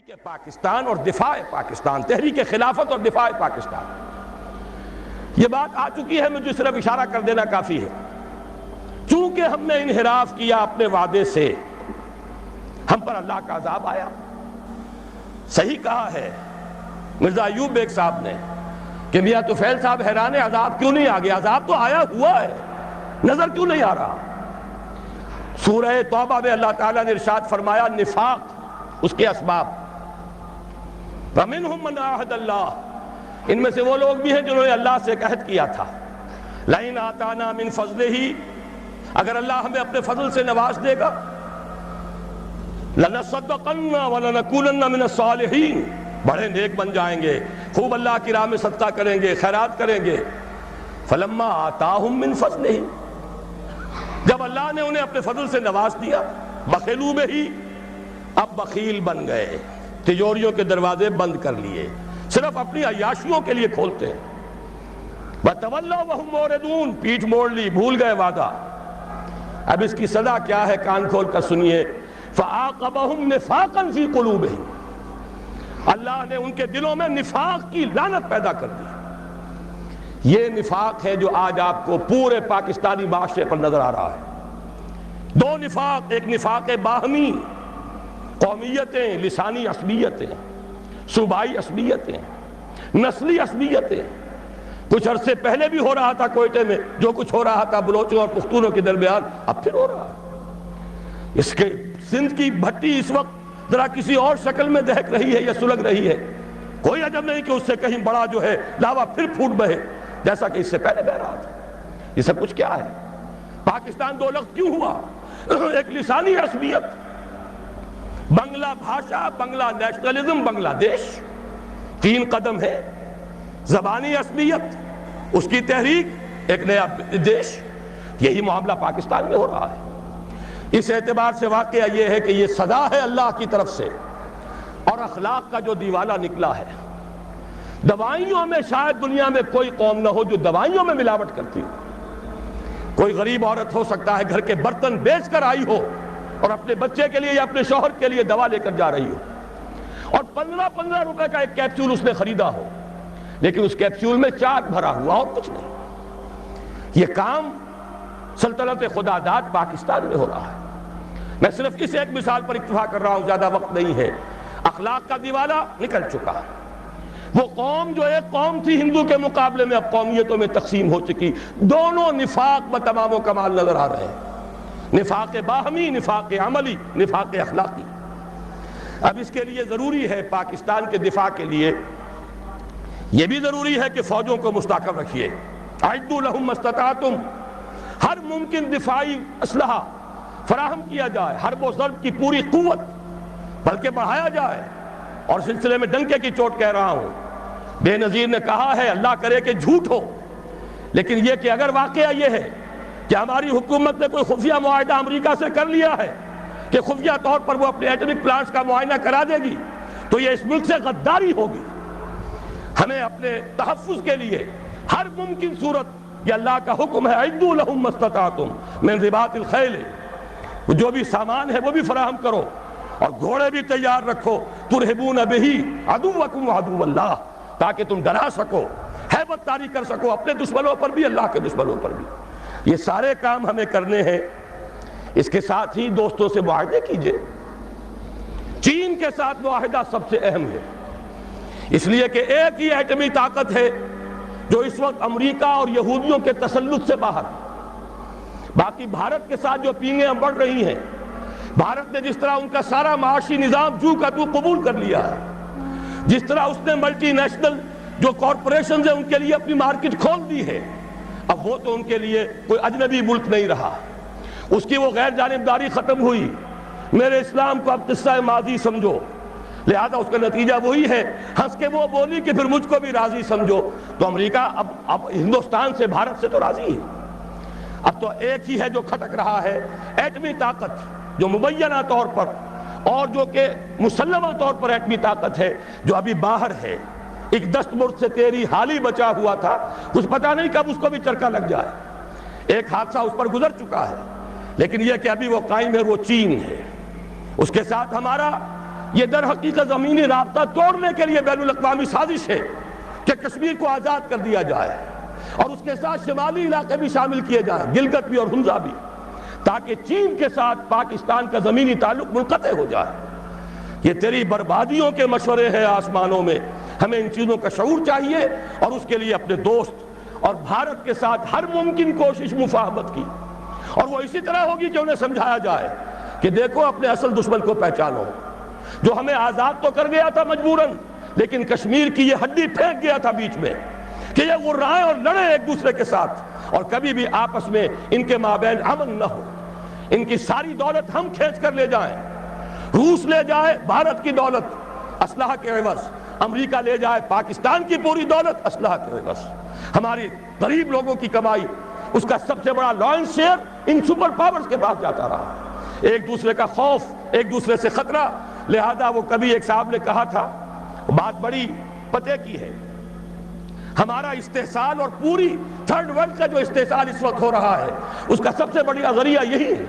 تحریک پاکستان اور دفاع پاکستان، تحریک خلافت اور دفاع پاکستان، یہ بات آ چکی ہے، مجھے صرف اشارہ کر دینا کافی ہے۔ چونکہ ہم نے انحراف کیا اپنے وعدے سے، ہم پر اللہ کا عذاب آیا۔ صحیح کہا ہے مرزا ایوب بیگ صاحب نے کہ میاں طفیل صاحب حیران ہے عذاب کیوں نہیں آ گیا؟ عذاب تو آیا ہوا ہے، نظر کیوں نہیں آ رہا؟ سورہ توبہ میں اللہ تعالیٰ نے ارشاد فرمایا نفاق، اس کے اسباب، وَمِنْهُمْ مَنْ عَاهَدَ اللَّهِ، ان میں سے وہ لوگ بھی ہیں جنہوں نے اللہ سے عہد کیا تھا، لَئِنْ آتَانَا مِنْ فَضْلِهِ، اگر اللہ ہمیں اپنے فضل سے نواز دے گا، لَنَصَدَّقَنَّ وَلَنَكُونَنَّ مِنَ الصَّالِحِينَ، بڑے نیک بن جائیں گے، خوب اللہ کی راہ میں صدقہ کریں گے، خیرات کریں گے۔ فَلَمَّا آتَاهُمْ مِنْ فَضْلِهِ، جب اللہ نے انہیں اپنے فضل سے نواز دیا، بخیلو میں ہی اب بخیل بن گئے، تجوریوں کے دروازے بند کر لیے، صرف اپنی عیاشیوں کے لیے کھولتے ہیں۔ وَتَوَلَّوْا وَهُمْ مُعْرِضُونَ، پیٹھ موڑ لی، بھول گئے وعدہ۔ اب اس کی سزا کیا ہے؟ کان کھول کر سنیے، فَعَاقَبَهُمْ نِفَاقًا فِي قُلُوبِهِمْ، اللہ نے ان کے دلوں میں نفاق کی لعنت پیدا کر دی۔ یہ نفاق ہے جو آج آپ کو پورے پاکستانی معاشرے پر نظر آ رہا ہے۔ دو نفاق، ایک نفاق باہمی، قومیتیں، لسانی عصبیتیں، صوبائی عصبیتیں، نسلی عصبیتیں، کچھ عرصے پہلے بھی ہو رہا تھا کوئٹے میں، جو کچھ ہو رہا تھا بلوچوں اور پختونوں کے درمیان، اب پھر ہو رہا ہے۔ اس کے سندھ کی بھٹی اس وقت ذرا کسی اور شکل میں دہک رہی ہے یا سلگ رہی ہے، کوئی عجب نہیں کہ اس سے کہیں بڑا جو ہے لاوا پھر پھوٹ بہے جیسا کہ اس سے پہلے بہ رہا تھا۔ یہ سب کچھ کیا ہے؟ پاکستان دو لفظ کیوں ہوا؟ ایک لسانی عصبیت، بنگلہ بھاشا، بنگلہ نیشنلزم، بنگلہ دیش، تین قدم ہے۔ زبانی عصبیت، اس کی تحریک، ایک نیا دیش، یہی معاملہ پاکستان میں ہو رہا ہے۔ اس اعتبار سے واقعہ یہ ہے کہ یہ سزا ہے اللہ کی طرف سے، اور اخلاق کا جو دیوالہ نکلا ہے۔ دوائیوں میں شاید دنیا میں کوئی قوم نہ ہو جو دوائیوں میں ملاوٹ کرتی ہو۔ کوئی غریب عورت ہو سکتا ہے گھر کے برتن بیچ کر آئی ہو اور اپنے بچے کے لیے یا اپنے شوہر کے لیے دوا لے کر جا رہی ہو، اور 15 روپے کا ایک کیپسول اس نے خریدا ہو، لیکن اس کیپسول میں چاک بھرا ہوا اور کچھ نہیں۔ یہ کام سلطنت خدا داد پاکستان میں ہو رہا ہے۔ میں صرف اس ایک مثال پر اکتفا کر رہا ہوں، زیادہ وقت نہیں ہے۔ اخلاق کا دیوالہ نکل چکا ہے۔ وہ قوم جو ایک قوم تھی ہندو کے مقابلے میں اب قومیتوں میں تقسیم ہو چکی، دونوں نفاق بتمام و کمال نظر آ رہے ہیں، نفاق باہمی، نفاق عملی، نفاق اخلاقی۔ اب اس کے لیے ضروری ہے پاکستان کے دفاع کے لیے یہ بھی ضروری ہے کہ فوجوں کو مستحکم رکھیے۔ اعدوا لهم ما استطعتم، ہر ممکن دفاعی اسلحہ فراہم کیا جائے، حرب و ضرب کی پوری قوت بلکہ بڑھایا جائے۔ اور سلسلے میں ڈنکے کی چوٹ کہہ رہا ہوں، بے نظیر نے کہا ہے اللہ کرے کہ جھوٹ ہو، لیکن یہ کہ اگر واقعہ یہ ہے کہ ہماری حکومت نے کوئی خفیہ معاہدہ امریکہ سے کر لیا ہے کہ خفیہ طور پر وہ اپنے ایٹمک پلانٹس کا معائنہ کرا دے گی، تو یہ اس ملک سے غداری ہوگی۔ ہمیں اپنے تحفظ کے لیے ہر ممکن صورت، یہ اللہ کا حکم ہے، اعدوا لهم ما استطعتم من رباط الخیل، جو بھی سامان ہے وہ بھی فراہم کرو، اور گھوڑے بھی تیار رکھو، ترہبون بہ عدوکم وعدو اللہ، تاکہ تم ڈرا سکو، ہیبت طاری کر سکو اپنے دشمنوں پر بھی، اللہ کے دشمنوں پر بھی۔ یہ سارے کام ہمیں کرنے ہیں۔ اس کے ساتھ ہی دوستوں سے معاہدے کیجئے۔ چین کے ساتھ معاہدہ سب سے اہم ہے، اس لیے کہ ایک ہی ایٹمی طاقت ہے جو اس وقت امریکہ اور یہودیوں کے تسلط سے باہر، باقی بھارت کے ساتھ جو پینگیں بڑھ رہی ہیں، بھارت نے جس طرح ان کا سارا معاشی نظام جو کا تو قبول کر لیا ہے، جس طرح اس نے ملٹی نیشنل جو کارپوریشنز ہیں ان کے لیے اپنی مارکیٹ کھول دی ہے، اب وہ تو ان کے لیے کوئی اجنبی ملک نہیں رہا، اس کی وہ غیر جانبداری ختم ہوئی۔ میرے اسلام کو اب قصہ ماضی سمجھو، لہذا اس کا نتیجہ وہی ہے، ہنس کے وہ بولی کہ پھر مجھ کو بھی راضی سمجھو۔ تو امریکہ اب ہندوستان سے، بھارت سے تو راضی ہے۔ اب تو ایک ہی ہے جو کھٹک رہا ہے، ایٹمی طاقت جو مبینہ طور پر اور جو کہ مسلمہ طور پر ایٹمی طاقت ہے، جو ابھی باہر ہے۔ ایک دستمرد سے تیری حالی بچا ہوا تھا، کچھ پتہ نہیں کب اس کو بھی چرکا لگ جائے۔ ایک حادثہ اس پر گزر چکا ہے، لیکن یہ کہ ابھی وہ قائم ہے، وہ چین ہے۔ اس کے ساتھ ہمارا یہ در حقیقت زمینی رابطہ توڑنے کے لیے بین الاقوامی سازش ہے کہ کشمیر کو آزاد کر دیا جائے اور اس کے ساتھ شمالی علاقے بھی شامل کیے جائیں، گلگت بھی اور ہنزا بھی، تاکہ چین کے ساتھ پاکستان کا زمینی تعلق منقطع ہو جائے۔ یہ تیری بربادیوں کے مشورے ہیں آسمانوں میں، ہمیں ان چیزوں کا شعور چاہیے اور اس کے لیے اپنے دوست اور بھارت کے ساتھ ہر ممکن کوشش مفاہمت کی، اور وہ اسی طرح ہوگی کہ انہیں سمجھایا جائے کہ دیکھو اپنے اصل دشمن کو پہچانو، جو ہمیں آزاد تو کر گیا تھا مجبوراً، لیکن کشمیر کی یہ ہڈی پھینک گیا تھا بیچ میں کہ یہ غرائیں اور لڑیں ایک دوسرے کے ساتھ، اور کبھی بھی آپس میں ان کے مابین امن نہ ہو۔ ان کی ساری دولت ہم کھینچ کر لے جائیں، روس لے جائے بھارت کی دولت اسلحہ کے عوض، امریکہ لے جائے پاکستان کی پوری دولت اسلحہ کے عوض، ہماری غریب لوگوں کی کمائی اس کا سب سے بڑا لائنس شیئر ان سپر پاورز کے پاس جاتا رہا، ایک دوسرے کا خوف، ایک دوسرے سے خطرہ۔ لہذا وہ کبھی ایک صاحب نے کہا تھا، بات بڑی پتے کی ہے، ہمارا استحصال اور پوری تھرڈ ورلڈ کا جو استحصال اس وقت ہو رہا ہے اس کا سب سے بڑی ذریعہ یہی ہے۔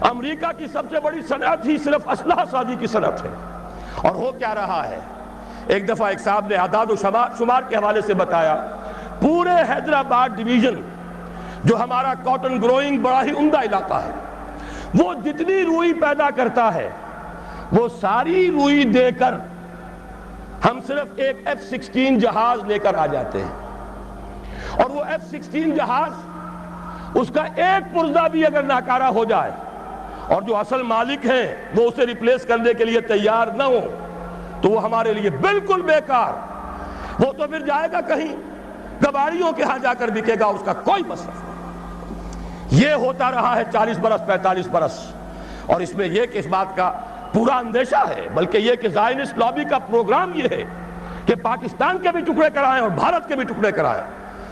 امریکہ کی سب سے بڑی صنعت ہی صرف اسلحہ سازی کی صنعت ہے، اور ہو کیا رہا ہے؟ ایک دفعہ ایک صاحب نے اعداد و شمار کے حوالے سے بتایا، پورے حیدرآباد ڈویژن جو ہمارا کاٹن گروئنگ بڑا ہی عمدہ علاقہ ہے، وہ جتنی روئی پیدا کرتا ہے وہ ساری روئی دے کر ہم صرف ایک F-16 جہاز لے کر آ جاتے ہیں، اور وہ F-16 جہاز اس کا ایک پرزہ بھی اگر ناکارہ ہو جائے اور جو اصل مالک ہیں وہ اسے ریپلیس کرنے کے لیے تیار نہ ہو تو وہ ہمارے لیے بالکل بیکار، وہ تو پھر جائے گا کہیں کباڑیوں کے ہاں جا کر بکے گا، اس کا کوئی مصرف نہیں۔ یہ ہوتا رہا ہے 40 برس 45 برس، اور اس میں یہ کہ اس بات کا پورا اندیشہ ہے، بلکہ یہ کہ زائنسٹ لابی کا پروگرام یہ ہے کہ پاکستان کے بھی ٹکڑے کرائیں اور بھارت کے بھی ٹکڑے کرائیں،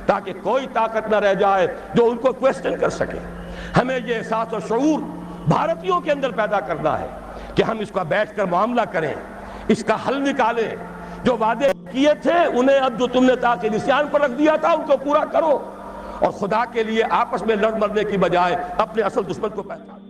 تاکہ کوئی طاقت نہ رہ جائے جو ان کو کویسچن کر سکے۔ ہمیں یہ احساس اور شعور بھارتیوں کے اندر پیدا کرنا ہے کہ ہم اس کا بیٹھ کر معاملہ کریں، اس کا حل نکالیں، جو وعدے کیے تھے انہیں اب جو تم نے تاکہ نسیان پر رکھ دیا تھا ان کو پورا کرو، اور خدا کے لیے آپس میں لڑ مرنے کی بجائے اپنے اصل دشمن کو پہچانو۔